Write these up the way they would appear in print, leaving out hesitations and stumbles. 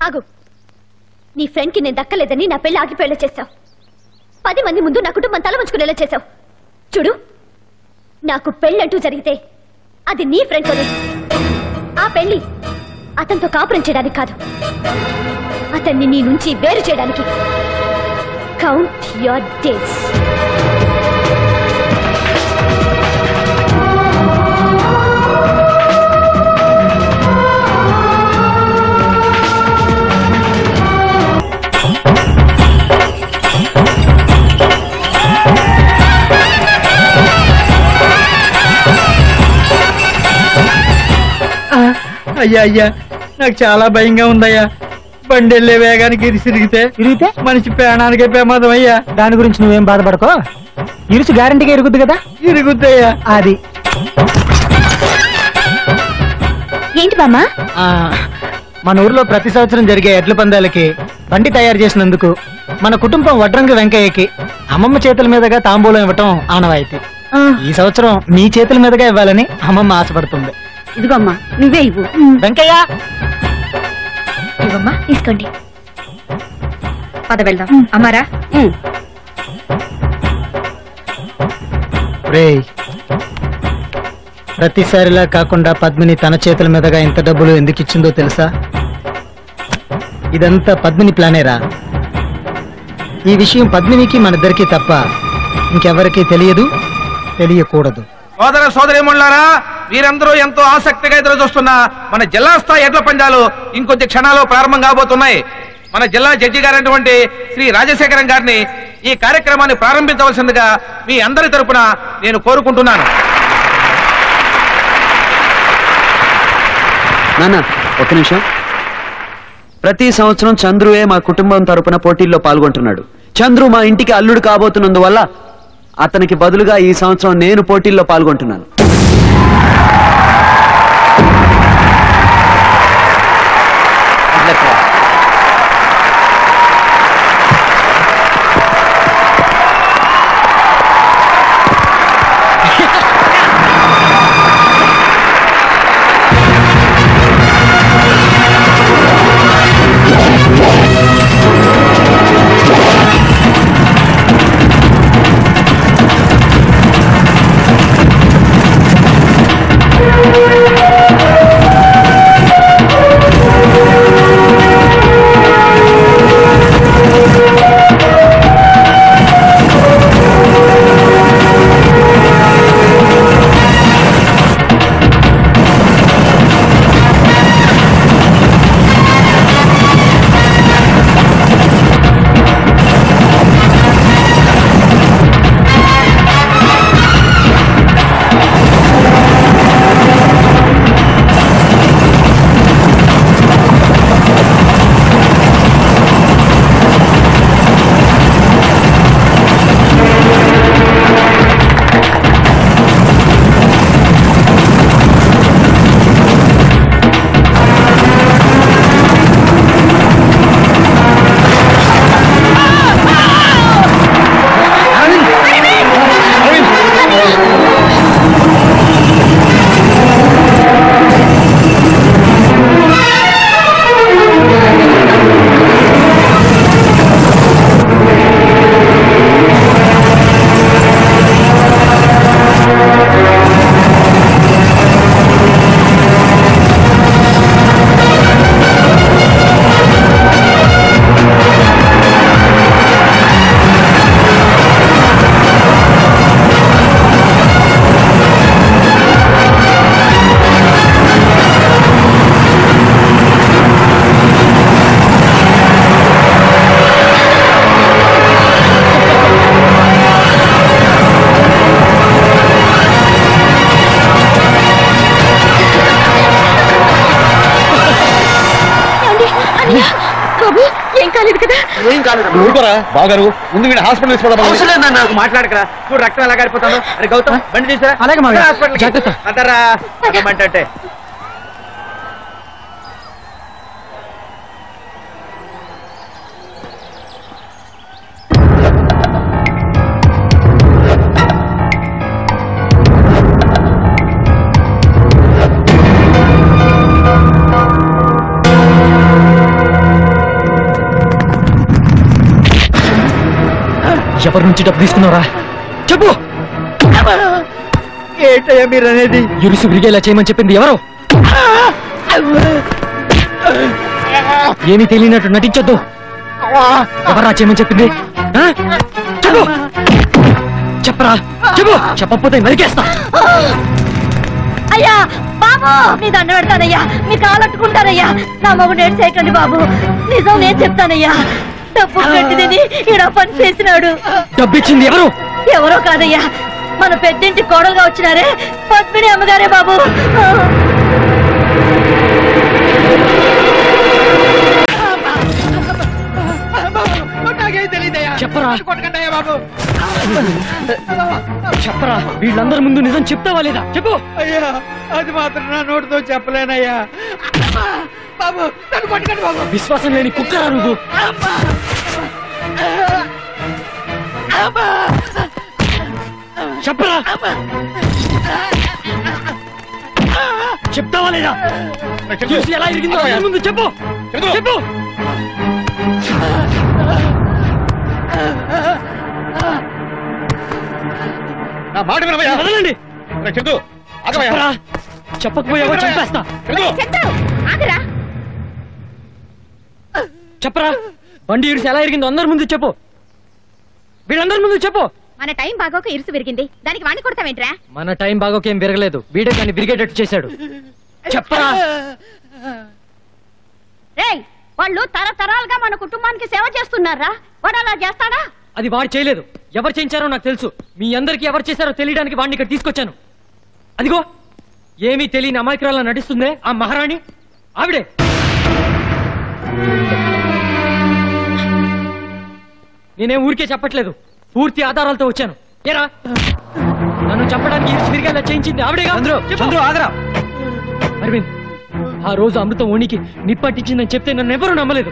ఆగు. నీ ఫ్రెండ్కి నేను దక్కలేదని నా పెళ్లి ఆగిపోయేలా చేశావు. 10 మంది ముందు నా కుటుంబం తల వంచుకునేలా చేశావు. చూడు, నాకు పెళ్ళంటూ జరిగితే అది నీ ఫ్రెండ్తోనే. ఆ పెళ్లి అతనితో కాపురం చేయడానికి కాదు, అతన్ని నీ నుంచి వేరు చేయడానికి. Count your days. అయ్యా అయ్యా, నాకు చాలా భయంగా ఉందయ్యా. బండి వెళ్ళే వేగానికి తిరిగితే మనిషి ప్రాణానికే ప్రమాదం అయ్యా. దాని గురించి నువ్వేం బాధపడకో, ఇరుసు గ్యారంటీగా ఇరుగుద్ది కదా. ఇరుగుద్దయ్యా. అది ఏంటి బామ్మా? మన ఊర్లో ప్రతి సంవత్సరం జరిగే ఎడ్ల పందాలకి బండి తయారు చేసినందుకు మన కుటుంబం వడ్రంగి వెంకయ్యకి అమ్మమ్మ చేతుల మీదుగా తాంబూలం ఇవ్వటం ఆనవాయితీ. ఈ సంవత్సరం మీ చేతుల మీదుగా ఇవ్వాలని అమ్మమ్మ ఆశపడుతుంది. ఇదిగోమ్మా, నువ్వే ఇవ్వు. వెంకయ్య, ఇవ్వమ్మా, తీసుకోండి. పద వెళ్దాం. అమ్మారా, ప్రతిసారిలా కాకుండా పద్మిని తన చేతుల మీదుగా ఇంత డబ్బులు ఎందుకు ఇచ్చిందో తెలుసా? ఇదంతా పద్మిని ప్లానేరా. ఈ విషయం పద్మినికి మనిద్దరికీ తప్ప ఇంకెవరికీ తెలియదు, తెలియకూడదు. సోదర సోదరీమణులారా, వీరందరూ ఎంతో ఆసక్తిగా ఎదురు చూస్తున్న మన జిల్లా స్థాయి ఎడ్ల పందాలు ఇంకొద్ది క్షణాల్లో ప్రారంభం కాబోతున్నాయి. మన జిల్లా జడ్జి గారైనటువంటి శ్రీ రాజశేఖరం గారిని ఈ కార్యక్రమాన్ని ప్రారంభించవలసిందిగా మీ అందరి తరపున నేను కోరుకుంటున్నాను. నాన్న, ఒక నిమిషం. ప్రతి సంవత్సరం చంద్రువే మా కుటుంబం తరపున పోటీల్లో పాల్గొంటున్నాడు. చంద్రు మా ఇంటికి అల్లుడు కాబోతున్నందువల్ల అతనికి బదులుగా ఈ సంవత్సరం నేను పోటీల్లో పాల్గొంటున్నాను. బాగారు ముందు వీడు హాస్పిటల్ తీసుకోవడం నాకు మాట్లాడకరా. చూడు రక్తం ఎలా గారిపోతాను. అరే గౌతమ్, బండి తీసుకురా. అలాగే హాస్పిటల్ అదరా అంటే ఎవరి నుంచి డబ్బు తీసుకున్నారా చెప్పు. ఏంటయ్యా మీరు అనేది? ఇరుసు విరిగేలా చేయమని చెప్పింది ఎవరు? ఏమీ తెలియనట్టు నటించొద్దు. ఎవరా చేయమని చెప్పింది? చెప్పు, చెప్పరా, చెప్పు. చెప్పకపోతే నరికేస్తా. అయ్యా బాబు, మీ దండ పెడతానయ్యా, మీ కాలట్టుకుంటానయ్యా. నా మగుడు ఏడు చేయకండి బాబు, నిజం నేను చెప్తానయ్యా. డబ్బు కట్టిదని ఈడ పని చేసినాడు. డబ్బిచ్చింది ఎవరు? ఎవరో కాదయ్యా, మన పెద్దింటి కోడలుగా వచ్చినారే పద్మిని అమ్మగారే బాబు. చెప్పరా, కొట్టకండి బాబు. చెప్పరా. వీళ్ళందరి ముందు నిజం చెప్తావా లేదా? చెప్పు. అయ్యా అది మాత్రం నా నోటితో చెప్పలేనయ్యా. బాబు నన్ను కొట్టకండి బాబు. విశ్వాసం లేని కుక్కరా నువ్వు. చెప్పరా, చెప్తావా లేదా? చూసి ఎలా ఇరిగిందో అందరి ముందు చెప్పు, చెప్పు. నా మాట వినవయ్యా. వదలండి. చందు చెప్పరా. చెప్పకపోయావో చంపేస్తా. చెప్పరా. బండి ఇరిసి ఎలా ఇరిగిందో అందరి ముందు చెప్పు. వీళ్ళందరి ముందు చెప్పు. మన టైం బాగోక ఇరుసు విరిగింది, దానికి వాణ్ణి కొడతావేంట్రా? మన టైం బాగోకేం విరగలేదు, వీడే దాన్ని విరిగేటట్టు చేశాడు. చెప్పరా. రేయ్, వాళ్ళు తరతరాలుగా మన కుటుంబానికి సేవ చేస్తున్నారా? వాడు అలా చేస్తాడా? అది వాడు చేయలేదు. ఎవరు చేయించారో నాకు తెలుసు. మీ అందరికి ఎవరు చేశారో తెలియడానికి వాడిని ఇక్కడ తీసుకొచ్చాను. అదిగో ఏమీ తెలియని అమాయకురాలా నటిస్తుందే ఆ మహారాణి, ఆవిడే. నేనేం ఊరికే చెప్పట్లేదు, పూర్తి ఆధారాలతో వచ్చాను. ఏరా, నన్ను చెప్పడానికి విరిగేలా చేయించింది ఆవిడేగా. చంద్రు ఆగరా. అరవింద్, ఆ రోజు అమృతం ఓణికి నిప్పట్టించిందని చెప్తే నన్ను ఎవరూ నమ్మలేదు.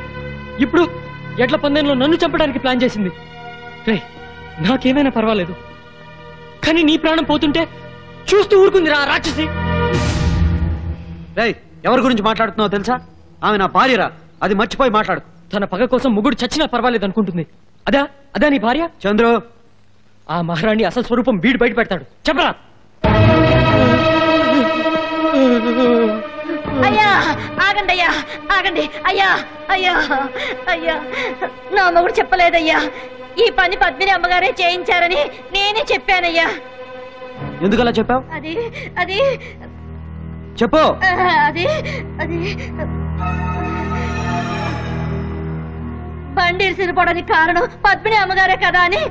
ఇప్పుడు ఎడ్ల పందెంలో నన్ను చంపడానికి ప్లాన్ చేసింది. రే, నాకేమైనా పర్వాలేదు, కానీ నీ ప్రాణం పోతుంటే చూస్తూ ఊరుకుందిరా ఆ రాక్షసి. రేయ్, ఎవరి గురించి మాట్లాడుతున్నావు తెలుసా? ఆమె నా భార్యరా, అది మర్చిపోయి మాట్లాడు. తన పగ కోసం ముగ్గురు చచ్చినా పర్వాలేదు అనుకుంటుంది. అదా నీ భార్య? చంద్రు, ఆ మహారాణి అసలు స్వరూపం వీడు బయట పెడతాడు. చెప్పరా. అయ్యా ఆగండి, అయ్యా ఆగండి. అయ్యా అయ్యా అయ్యా, నా మొగుడు చెప్పలేదయ్యా. ఈ పని పద్మిని అమ్మగారే చేయించారని నేనే చెప్పానయ్యా. ఎందుకలా చెప్పావు? అది అది చెప్పు. అది అది బండి ఇరిసిపోవడానికి కారణం పద్మిని అమ్మగారే కదా అని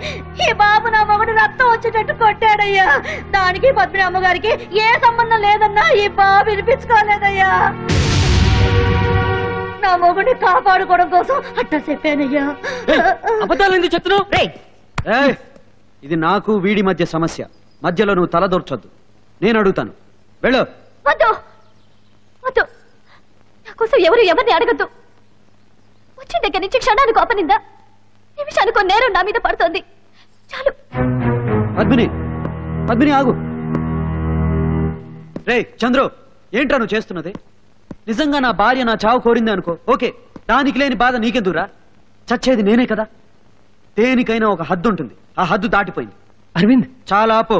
ఈ బాబు నా మొగుడు రక్తం వచ్చేటట్టు కొట్టాడయ్యా. దానికి పద్మిని అమ్మగారికి ఏ సంబంధం లేదన్నా ఈ బాబు వినిపించుకోలేదయ్యా. నా మొగుడిని కాపాడుకోవడం కోసం అట్ట చెప్పానయ్యా. అబద్ధాలు ఎందుకు చెప్తున్నావు? ఏయ్, ఇది నాకు వీడి మధ్య సమస్య. మధ్యలో నువ్వు తలదూర్చొద్దు. నేను అడుగుతాను, వెళ్ళు. వద్దు వద్దు, నా కోసం ఎవరిని అడగద్దు. వచ్చిన దగ్గర నుంచి క్షణానికి కోపనిందా, నిమిషానికో నేరం నా మీద పడుతోంది. చాలు. పద్మిని ఆగు. రే చంద్రు, ఏంట్రా నువ్వు చేస్తున్నది? నిజంగా నా భార్య నా చావు కోరింది అనుకో, ఓకే, దానికి లేని బాధ నీకెందురా? చచ్చేది నేనే కదా. దేనికైనా ఒక హద్దు ఉంటుంది, ఆ హద్దు దాటిపోయింది. అరవింద్, చాలా ఆపో.